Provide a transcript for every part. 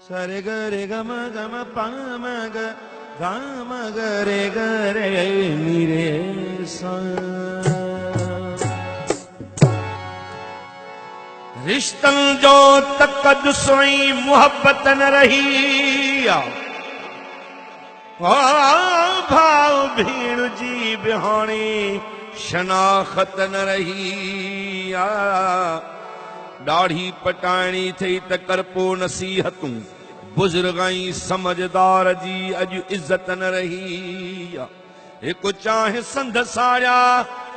सरे गरे गम गम पाम ग गाम गरे गरे मीरे सा। रिश्तन जो तकद सोई मोहब्बत न रही, भाव भीड़ जी बिहाणी शनाखत न रही। दाढ़ी पटाणी थी त करपो नसीहतूं, बुजुर्गाई समझदार जी अज इज्जत न रही। एक चाहे संध साड़िया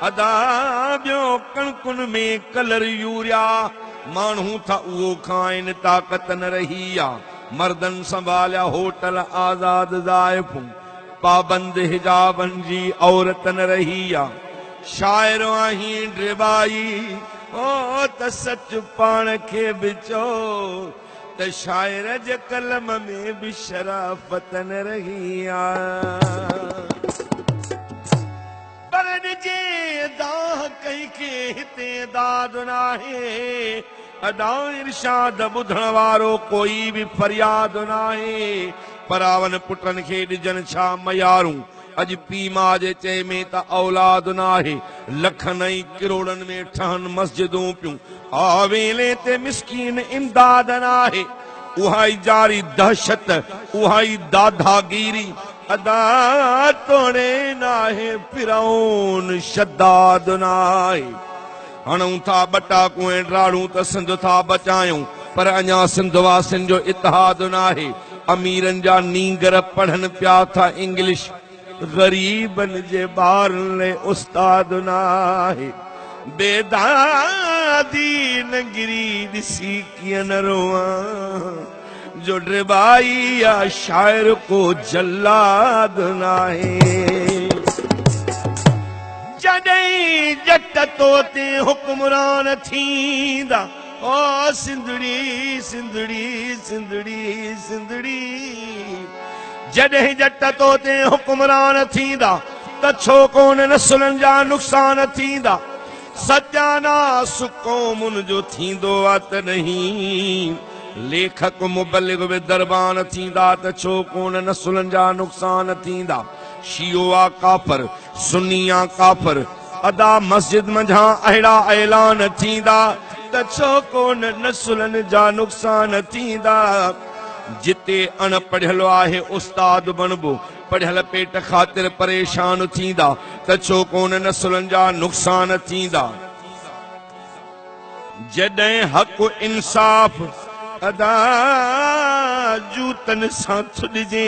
अदा ॿियो कणकुन में कलर यूरिया, माण्हू था उहो खाइन ताकत न रही। मर्दन संभालिया होटल आजाद ज़ाइफूं, पाबंद हिजाबन जी औरत न रही। शायर आहीं ड्रिबाई ओ त सच पाण खे बिचो, त शायर जे कलम में भी शराफत न रही। पर जे दाह कई के हिते दाद नाहे, अदा इरशाद ॿुधण वारो कोई भी फरियाद नाहे। परावन पुटन खे ॾिजन छा मयारूं, अज पी मां जे चए में त औलाद नाहे। लखन ऐं किरोड़न में ठहन मस्जिदूं पियूं, आवेले ते मिस्कीन इमदाद नाहे। उहा ई जारी दहशत, उहा ई दादागीरी, अदा तोड़े नाहे फिरौन शद्दाद नाहे। हणूं था बटाकू ऐं ड्राड़ूं त सिंध था बचायूं, पर अञा सिंध वासिन जो इतिहाद नाहे। अमीरन जा नींगर पढ़न पिया था इंग्लिश, गरीबन जे ॿारन लाइ उस्ताद नाहे। बेदादी नगरी ॾिसी कीअं न रोवां, जो ड्रिबाई या शायर को जल्लाद नाहे। जॾहिं जट तोते हुक्मरान थींदा, ओ सिंधड़ी सिंधड़ी सिंधड़ी सिंधड़ी। जॾहिं जट तोते हुक्मरान थींदा, त छो कोन नसुलनि जा नुक़सान थींदा। सजाना सुक़ौमुन जो थींदो आ त नहीं, लेखक मुबलिग बि दरबान थींदा, त छो कोन नसुलनि जा नुक़सान थींदा। शियो आ काफ़र, सुन्नी आ काफ़र, अदा मस्जिद मंझां अहिड़ा ऐलान थींदा, त छो कोन नसुलनि जा नुक़सान थींदा। जिते अनपढ़ियल आहे उस्ताद बणबो, पढ़ियल पेट ख़ातिर परेशान थींदा, त छो कोन नसुलनि जा नुक़सान थींदा। जॾहिं हक़ इंसाफ़ अदा जूतन सां थुॾिजे,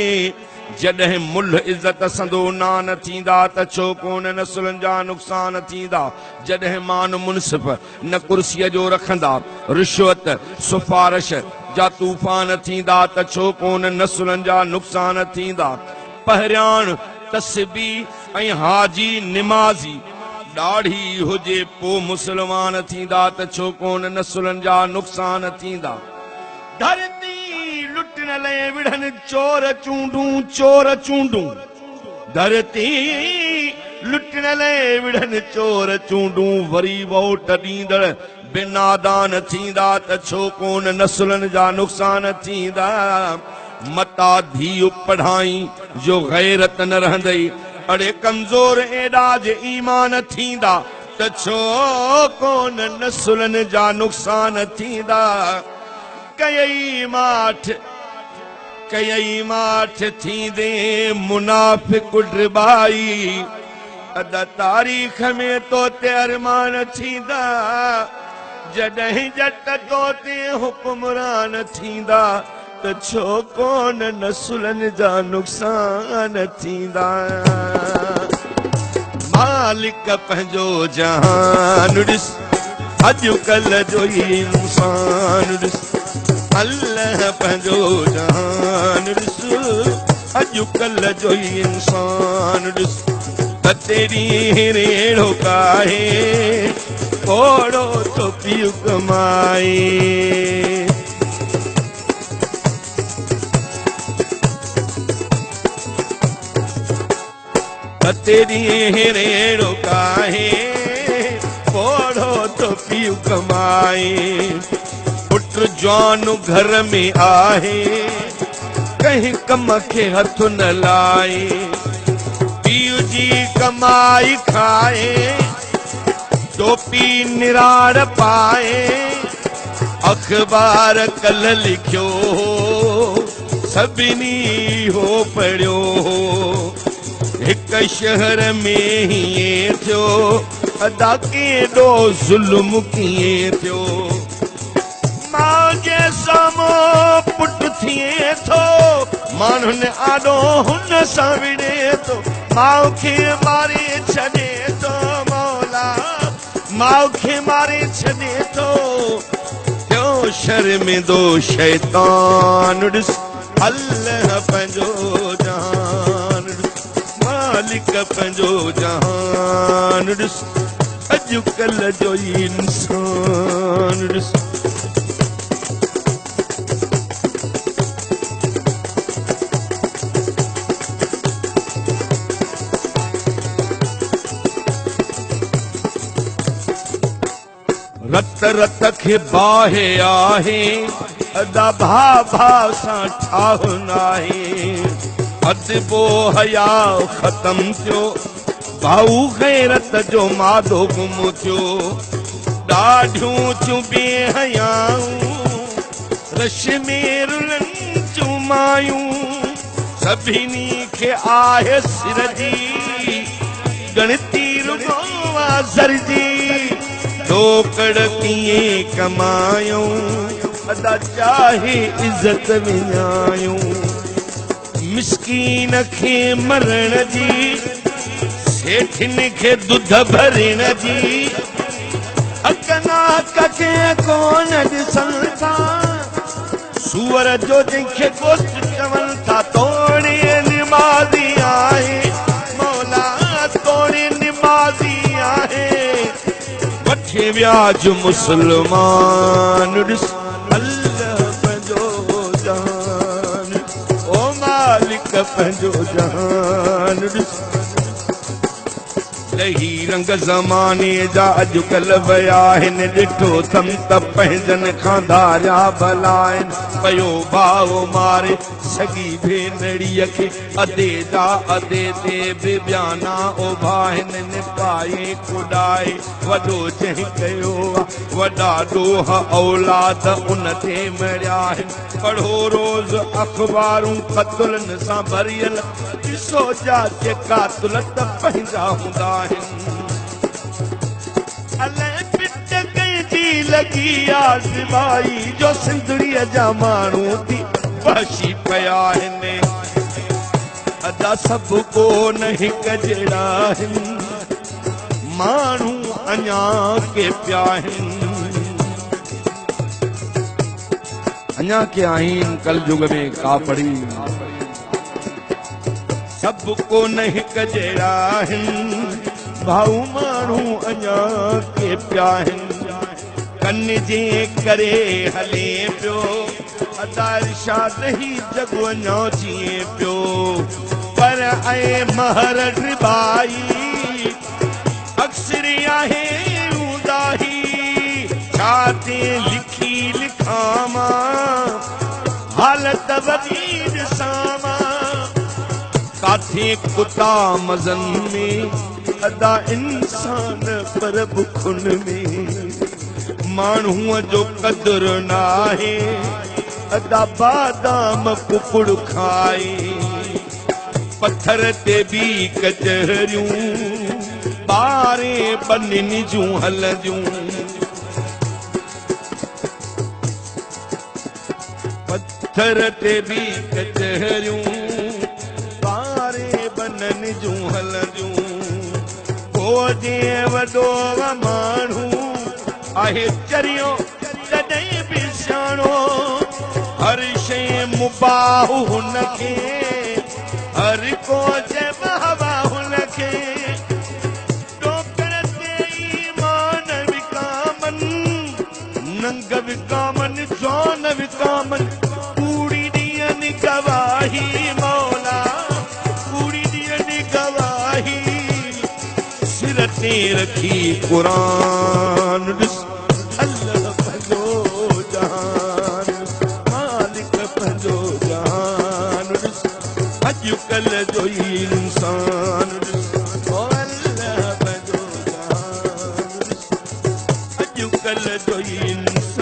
जॾहिं मुल्ह इज़त संदो नान थींदा, त छो कोन नसुलनि जा नुक़सान थींदा। जॾहिं मान मुनसिफ़ न कुर्सीअ जो रखंदा, रिश्वत सिफारिश जा तूफ़ान थींदा, त छो कोन नसुलनि जा नुक़सान थींदा। पहिरियाण तस्बी ऐं हाजी निमाज़ी ॾाढी हुजे पोइ मुसलमान थींदा, त छो कोन नसुलनि जा नुक़सान थींदा। धरती लुटण लाइ विढ़नि चोर चूंडूं, चोर चूंडूं। धरती लुटण लाइ विढ़नि चोर चूंडूं, वरी वोट ॾींदड़ बिनादान थींदा, त छो कोन नसुलनि जा नुक़सान थींदा। मता धीउ पढ़ाई जो गैरत न रहंदई, अड़े कमज़ोर एॾा जे ईमान थींदा, त छो कोन नसुलनि जा नुक़सान थींदा। कयई माठ थींदे मुनाफ़िक़ ड्रिबाई, अदा तारीख़ में तोते अरमान थींदा। जॾहिं जट तोते हुक्मरान थींदा, त छो कोन नसुलनि जा नुक़सान थींदा। मालिक पंहिंजो जहान ॾिस, अॼुकल्ह जो ई इंसान ॾिस। अल्लाह पंहिंजो जहान ॾिस, अॼुकल्ह जो ई इंसान ॾिस। त तेरी हेड़ो काहे, ओड़ो तो पीउ कमाए। तेरी हेड़ो काहे, ओड़ो तो पीउ रुपयो कमाए। पुट जवान घर में आहे कहीं कम के हथ न लाए। पीउ जी कमाई खाए टोपी निराड़ पाए। अखबार कल लिखियो सभिनी हो पढ़ियो। एक शहर में ही थियो अदा केॾो ज़ुल्म कीअं थियो। मां जे साम्हूं पुट थिए थो माण्हुनि आॾो हुन सां विड़े थो। माउ खे मारे छॾे थो मौला माउ खे मारे छॾे थो। थियो शर्मिंदो शैतान ॾिस अल्लाह पंहिंजो जहान मालिक पंहिंजो जहान ॾिस अॼुकल्ह जो इंसान ॾिस। रत रत खे बाहे आहे अदा भा भा सां ठाह नाहे। अदबो हया ख़त्म थियो भाऊ गैरत जो मादो गुम थियो। ॾाढियूं थियूं बेहयाऊं रश में रुलनि थियूं मायूं। सभिनी खे आहे सिर जी गणती रुगो ज़र जी। ढोकड़ कीअं कमायूं अदा चाहे इज़त विञायूं। मिसकीन खे मरण जी सेठिन खे दुध भरण जी। अकना कके कोन ॾिसनि था सूअर जो जंहिंखे गोश्त चवनि था। तोड़े निमाज़ी आहे मौला तोड़े निमाज़ी आहे। वठे व्याज मुसलमान ॾिस अल्लाह पंहिंजो जहान ओ मालिक पंहिंजो जहान ॾिस। लही रंग ज़माने जा अॼुकल्ह विया आहिनि। ॾिठो थम त पंहिंजनि खां धारिया भला आहिनि। पयो भाउ मारे सॻी भेनड़ीअ खे अदे जा अदे ते बि ॿियाना उभाइनि निपाए कुॾाए। वॾो जंहिं कयो आहे वॾा ॾोह औलाद उन ते मरिया आहिनि। पढ़ो रोज़ अख़बारूं क़तलनि सां भरियल ॾिसो जा जेका तुल त पंहिंजा हूंदा आहिनि। अलाए पिट कंहिंजी लॻी आहे सिबाई जो सिंधड़ीअ जा माण्हू थी वहशी पिया आहिनि। अदा सभु को न हिकु जहिड़ा आहिनि माण्हू अञा के पिया आहिनि। अञा के आहिनि कल युग में कापड़ी। सभु को न हिकु जहिड़ा आहिनि भाऊ माण्हू अञा के पिया आहिनि। कन जे करे हले पियो अदा इरशाद ही जग अञा जीए पियो। पर ऐं महर ड्रिबाई अक्सर आहे उदाही। छा ते लिखी लिखां मां हालत वॾी ॾिसां मां। काथे कुता मज़न में अदा इंसान पर बुखुन में। माण्हूअ जो कदुर नाहे अदा बादाम कुकुड़ खाए। पत्थर ते भी कचहरियूं ॿारे बनिनी जूं हलंदियूं। पत्थर ते भी कचहरियूं ॿारे बननि जूं हलंदियूं। जे वॾो माण्हू आहे चरियो तॾहिं बि सियाणो। हर शइ मुबाह हुनखे हर को चइबो हवा हुनखे। टोकर ते ईमान विकामनि नंग विकामनि जौन विकामनि। कूड़ी ॾियनि गवाही मौला कूड़ी ॾियनि गवाही। सिर ते रखी क़ुरान ॾिस अॼुकल्ह जो इंसान ओ अल्लाह जो जान अॼुकल्ह जो इंसान